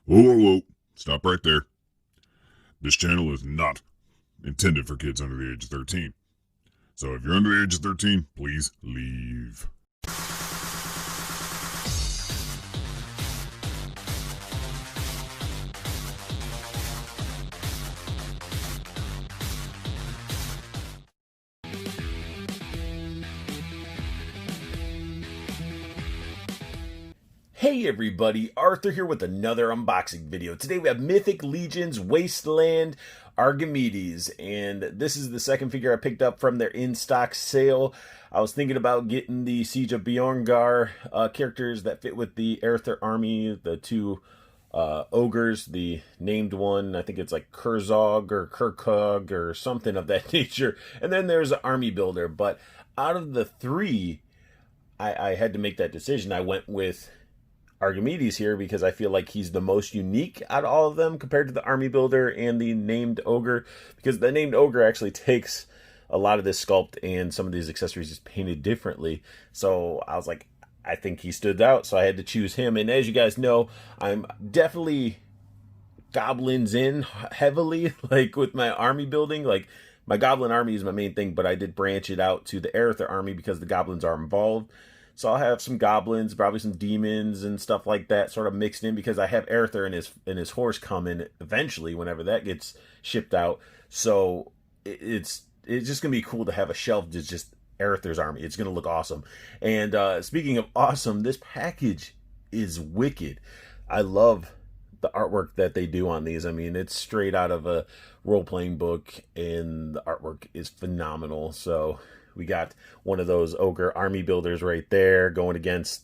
Whoa, whoa, whoa. Stop right there. This channel is not intended for kids under the age of 13. So if you're under the age of 13, please leave. Hey everybody, Arthur here with another unboxing video. Today we have Mythic Legion's Wasteland Argemedes, and this is the second figure I picked up from their in-stock sale. I was thinking about getting the Siege of Bjorngar characters that fit with the Aerther army, the two ogres, the named one, I think it's like Kurzog or Kirkog or something of that nature, and then there's an army builder. But out of the three, I had to make that decision. I went with Argemedes here because I feel like he's the most unique out of all of them compared to the army builder and the named ogre, because the named ogre actually takes a lot of this sculpt and some of these accessories is painted differently. So I was like, I think he stood out, so I had to choose him. And as you guys know, I'm definitely goblins in heavily, like with my army building. Like my goblin army is my main thing, but I did branch it out to the Aerther army because the goblins are involved. So I'll have some goblins, probably some demons and stuff like that sort of mixed in, because I have Aerther and his horse coming eventually whenever that gets shipped out. So it's just going to be cool to have a shelf that's just Aerther's army. It's going to look awesome. And speaking of awesome, this package is wicked. I love the artwork that they do on these. I mean, it's straight out of a role-playing book, and the artwork is phenomenal. So we got one of those ogre army builders right there going against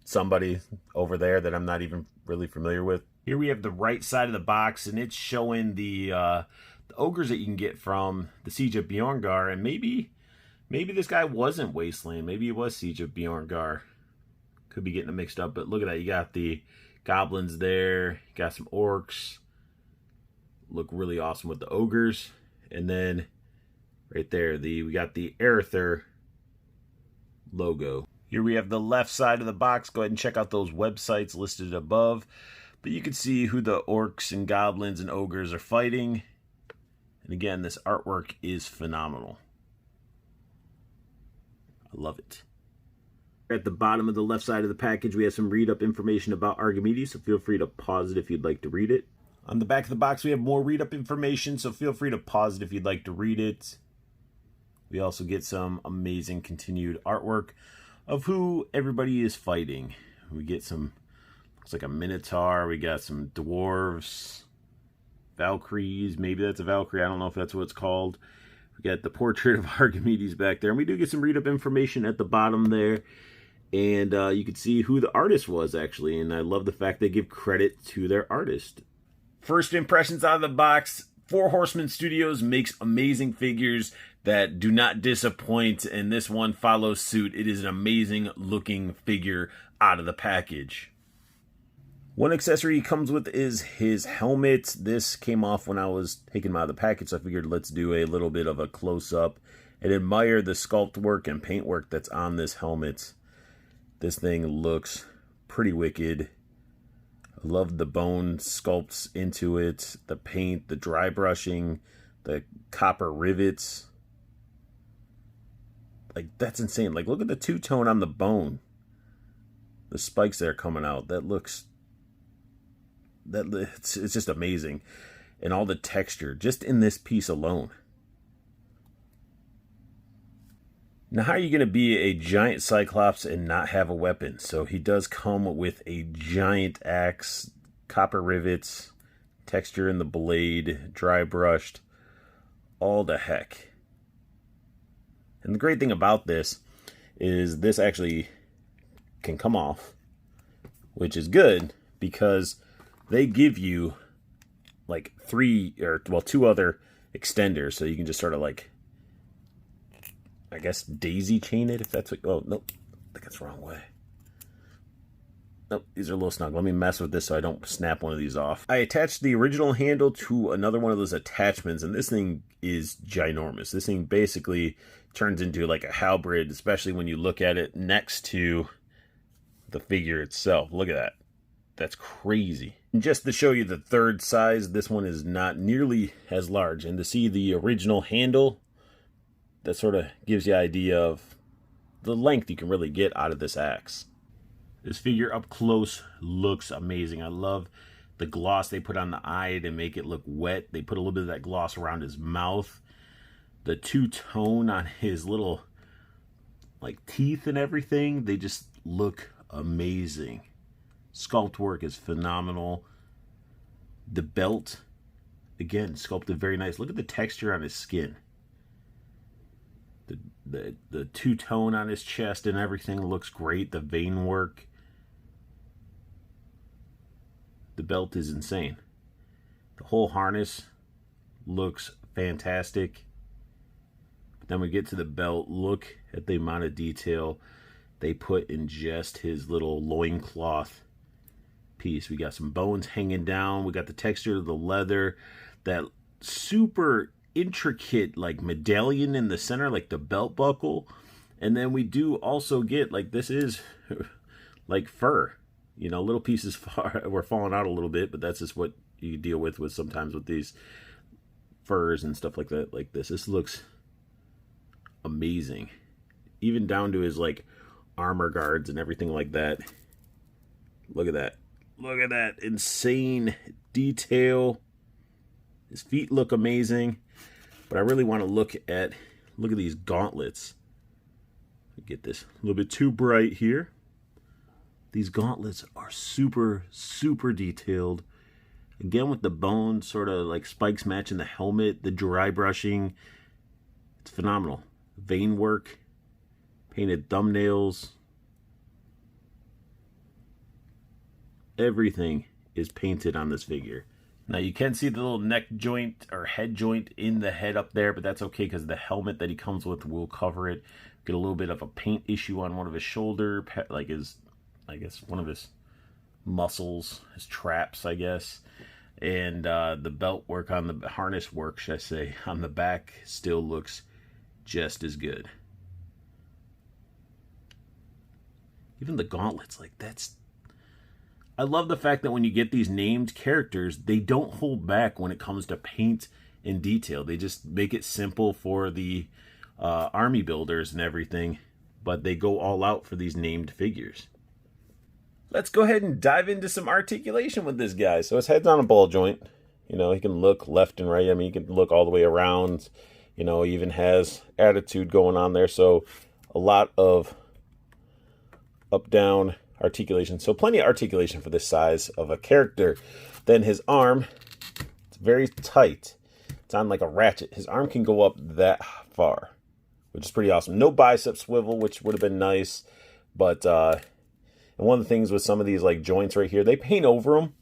somebody over there that I'm not even really familiar with. Here we have the right side of the box, and it's showing the ogres that you can get from the Siege of Bjorngar. And maybe this guy wasn't Wasteland. Maybe it was Siege of Bjorngar. Could be getting it mixed up, but look at that. You got the goblins there. You got some orcs. Look really awesome with the ogres. And then right there, we got the Aerther logo. Here we have the left side of the box. Go ahead and check out those websites listed above. But you can see who the orcs and goblins and ogres are fighting. And again, this artwork is phenomenal. I love it. At the bottom of the left side of the package, we have some read-up information about Argemedes, so feel free to pause it if you'd like to read it. On the back of the box, we have more read-up information, so feel free to pause it if you'd like to read it. We also get some amazing continued artwork of who everybody is fighting. We get some, looks like a Minotaur. We got some dwarves, Valkyries. Maybe that's a Valkyrie. I don't know if that's what it's called. We got the portrait of Argemedes back there. And we do get some read-up information at the bottom there. And you can see who the artist was, actually. And I love the fact they give credit to their artist. First impressions out of the box. Horseman Studios makes amazing figures that do not disappoint, and this one follows suit. It is an amazing looking figure out of the package. One accessory he comes with is his helmet. This came off when I was taking him out of the package, so I figured let's do a little bit of a close-up and admire the sculpt work and paint work that's on this helmet. This thing looks pretty wicked. I love the bone sculpts into it, the paint, the dry brushing, the copper rivets. Like, that's insane. Like, look at the two-tone on the bone. The spikes that are coming out. That looks... it's just amazing. And all the texture, just in this piece alone. Now, how are you going to be a giant Cyclops and not have a weapon? So he does come with a giant axe, copper rivets, texture in the blade, dry brushed, all the heck. And the great thing about this is this actually can come off, which is good because they give you like two other extenders, so you can just sort of like, I guess, daisy chain it, if that's what... Oh, nope. I think it's the wrong way. Nope, these are a little snug. Let me mess with this so I don't snap one of these off. I attached the original handle to another one of those attachments, and this thing is ginormous. This thing basically turns into like a halberd, especially when you look at it next to the figure itself. Look at that. That's crazy. And just to show you the third size, this one is not nearly as large. And to see the original handle, that sort of gives you an idea of the length you can really get out of this axe. This figure up close looks amazing. I love the gloss they put on the eye to make it look wet. They put a little bit of that gloss around his mouth. The two-tone on his little like teeth and everything, they just look amazing. Sculpt work is phenomenal. The belt, again, sculpted very nice. Look at the texture on his skin. The two-tone on his chest and everything looks great. The vein work. The belt is insane. The whole harness looks fantastic. But then we get to the belt. Look at the amount of detail they put in just his little loincloth piece. We got some bones hanging down. We got the texture of the leather. That super intricate like medallion in the center, like the belt buckle. And then we do also get, like, this is like fur. You know, little pieces were falling out a little bit, but that's just what you deal with sometimes with these furs and stuff like that. Like this looks amazing. Even down to his like armor guards and everything like that. Look at that. Look at that insane detail. His feet look amazing. But I really want to look at these gauntlets. Get this a little bit too bright here. These gauntlets are super, super detailed. Again, with the bones sort of like spikes matching the helmet, the dry brushing. It's phenomenal. Vein work, painted thumbnails. Everything is painted on this figure. Now you can see the little neck joint or head joint in the head up there, but that's okay because the helmet that he comes with will cover it. Get a little bit of a paint issue on one of his shoulder, like his, I guess, one of his muscles, his traps, I guess. And the belt work on the harness work, should I say, on the back still looks just as good. Even the gauntlets, like that's... I love the fact that when you get these named characters, they don't hold back when it comes to paint and detail. They just make it simple for the army builders and everything, but they go all out for these named figures. Let's go ahead and dive into some articulation with this guy. So his head's on a ball joint. You know, he can look left and right. I mean, he can look all the way around. You know, he even has attitude going on there. So a lot of up-down articulation. So plenty of articulation for this size of a character. Then his arm, it's very tight. It's on like a ratchet. His arm can go up that far, which is pretty awesome. No bicep swivel, which would have been nice. But and one of the things with some of these like joints right here, they paint over them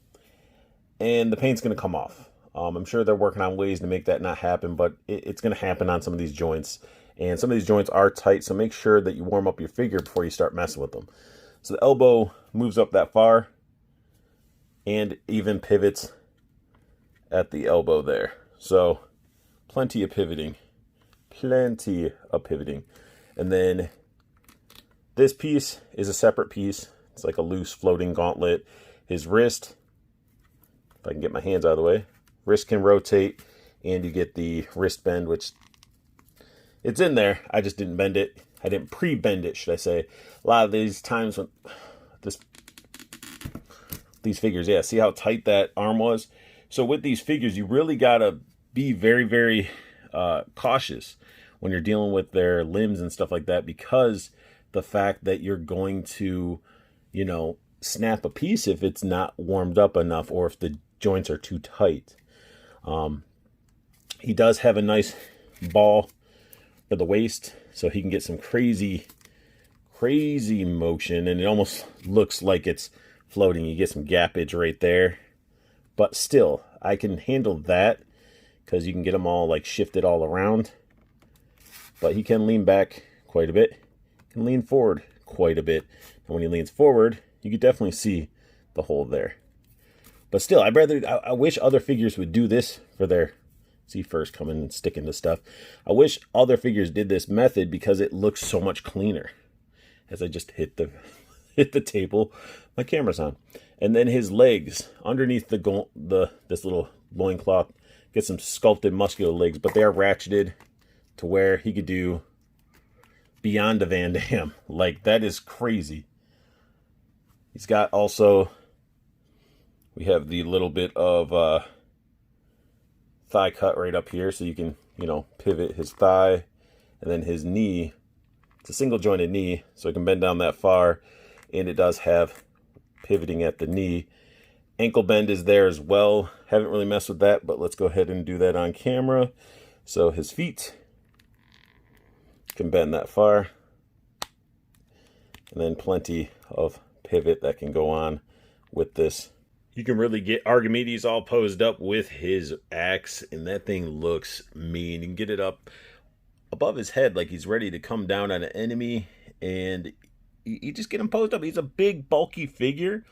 and the paint's going to come off. I'm sure they're working on ways to make that not happen, but it's going to happen on some of these joints. And some of these joints are tight, so make sure that you warm up your figure before you start messing with them. So the elbow moves up that far and even pivots at the elbow there. So plenty of pivoting. Plenty of pivoting. And then this piece is a separate piece. It's like a loose floating gauntlet. His wrist, if I can get my hands out of the way, wrist can rotate and you get the wrist bend, which it's in there. I just didn't bend it. I didn't pre-bend it, should I say. A lot of these times when these figures, yeah, see how tight that arm was? So with these figures, you really got to be very, very cautious when you're dealing with their limbs and stuff like that, because the fact that you're going to, you know, snap a piece if it's not warmed up enough or if the joints are too tight. He does have a nice ball for the waist, so he can get some crazy motion, and it almost looks like it's floating. You get some gappage right there, but still, I can handle that because you can get them all like shifted all around. But he can lean back quite a bit, can lean forward quite a bit, and when he leans forward, you can definitely see the hole there. But still, I wish other figures would do this for their... See first coming and sticking to stuff. I wish other figures did this method because it looks so much cleaner. As I just hit hit the table. My camera's on. And then his legs underneath this little loincloth, get some sculpted muscular legs, but they are ratcheted to where he could do beyond a Van Damme. Like, that is crazy. He's got also, we have the little bit of thigh cut right up here, so you can, pivot his thigh, and then his knee. It's a single jointed knee, so it can bend down that far, and it does have pivoting at the knee. Ankle bend is there as well. Haven't really messed with that, but let's go ahead and do that on camera. So his feet can bend that far, and then plenty of pivot that can go on with this. You can really get Argemedes all posed up with his axe, and that thing looks mean. You can get it up above his head like he's ready to come down on an enemy, and you just get him posed up. He's a big, bulky figure,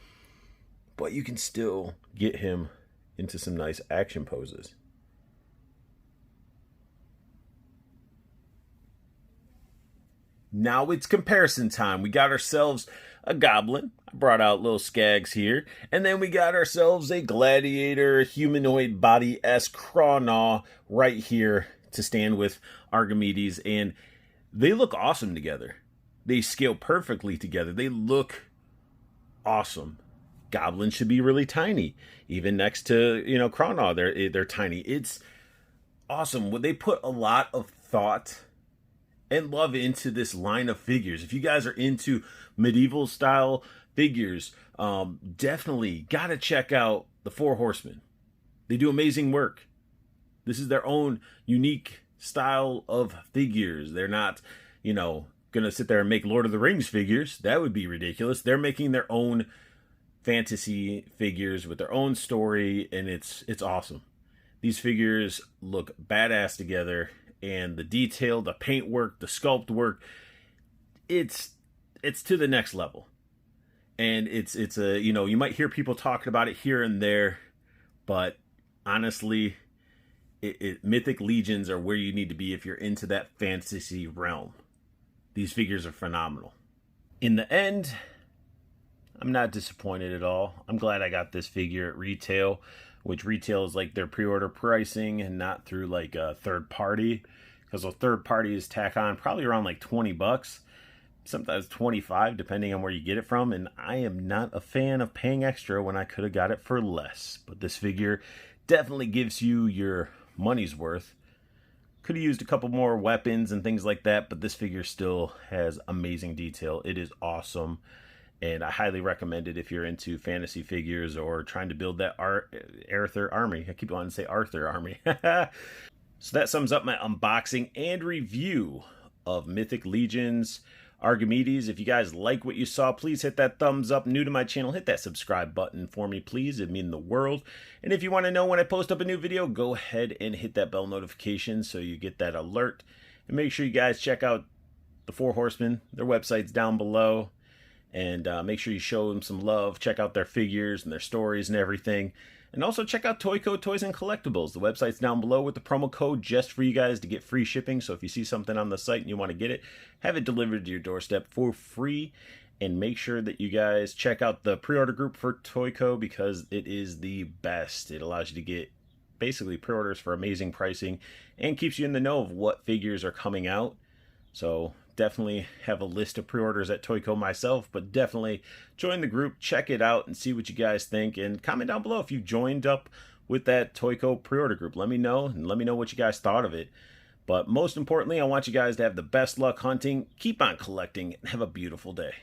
but you can still get him into some nice action poses. Now it's comparison time. We got ourselves a goblin. I brought out little Skags here. And then we got ourselves a gladiator, humanoid body-esque Crawgnaw right here to stand with Argemedes. And they look awesome together. They scale perfectly together. They look awesome. Goblins should be really tiny. Even next to, Crawgnaw, they're tiny. It's awesome. They put a lot of thought and love into this line of figures. If you guys are into medieval style figures, definitely gotta check out the Four Horsemen. They do amazing work. This is their own unique style of figures. They're not, gonna sit there and make Lord of the Rings figures. That would be ridiculous. They're making their own fantasy figures with their own story, and it's awesome. These figures look badass together, and the detail, the paint work, the sculpt work, it's to the next level. And it's a, you might hear people talking about it here and there, but honestly, Mythic Legions are where you need to be if you're into that fantasy realm. These figures are phenomenal. In the end, I'm not disappointed at all. I'm glad I got this figure at retail, which retail is like their pre-order pricing and not through like a third party, because a third party is tack on probably around like $20, sometimes 25 depending on where you get it from. And I am not a fan of paying extra when I could have got it for less. But this figure definitely gives you your money's worth. Could have used a couple more weapons and things like that, but this figure still has amazing detail. It is awesome. And I highly recommend it if you're into fantasy figures or trying to build that Arthur army. I keep wanting to say Arthur army. So that sums up my unboxing and review of Mythic Legions Argemedes. If you guys like what you saw, please hit that thumbs up. New to my channel, hit that subscribe button for me, please. It'd mean the world. And if you want to know when I post up a new video, go ahead and hit that bell notification so you get that alert. And make sure you guys check out the Four Horsemen. Their website's down below. And make sure you show them some love. Check out their figures and their stories and everything. And also check out Toyco Toys and Collectibles. The website's down below with the promo code just for you guys to get free shipping. So if you see something on the site and you want to get it, have it delivered to your doorstep for free. And make sure that you guys check out the pre-order group for Toyco, because it is the best. It allows you to get basically pre-orders for amazing pricing and keeps you in the know of what figures are coming out. So definitely have a list of pre-orders at Toyco myself, but definitely join the group, check it out, and see what you guys think. And comment down below if you've joined up with that Toyco pre-order group. Let me know, and let me know what you guys thought of it. But most importantly, I want you guys to have the best luck hunting, keep on collecting, and have a beautiful day.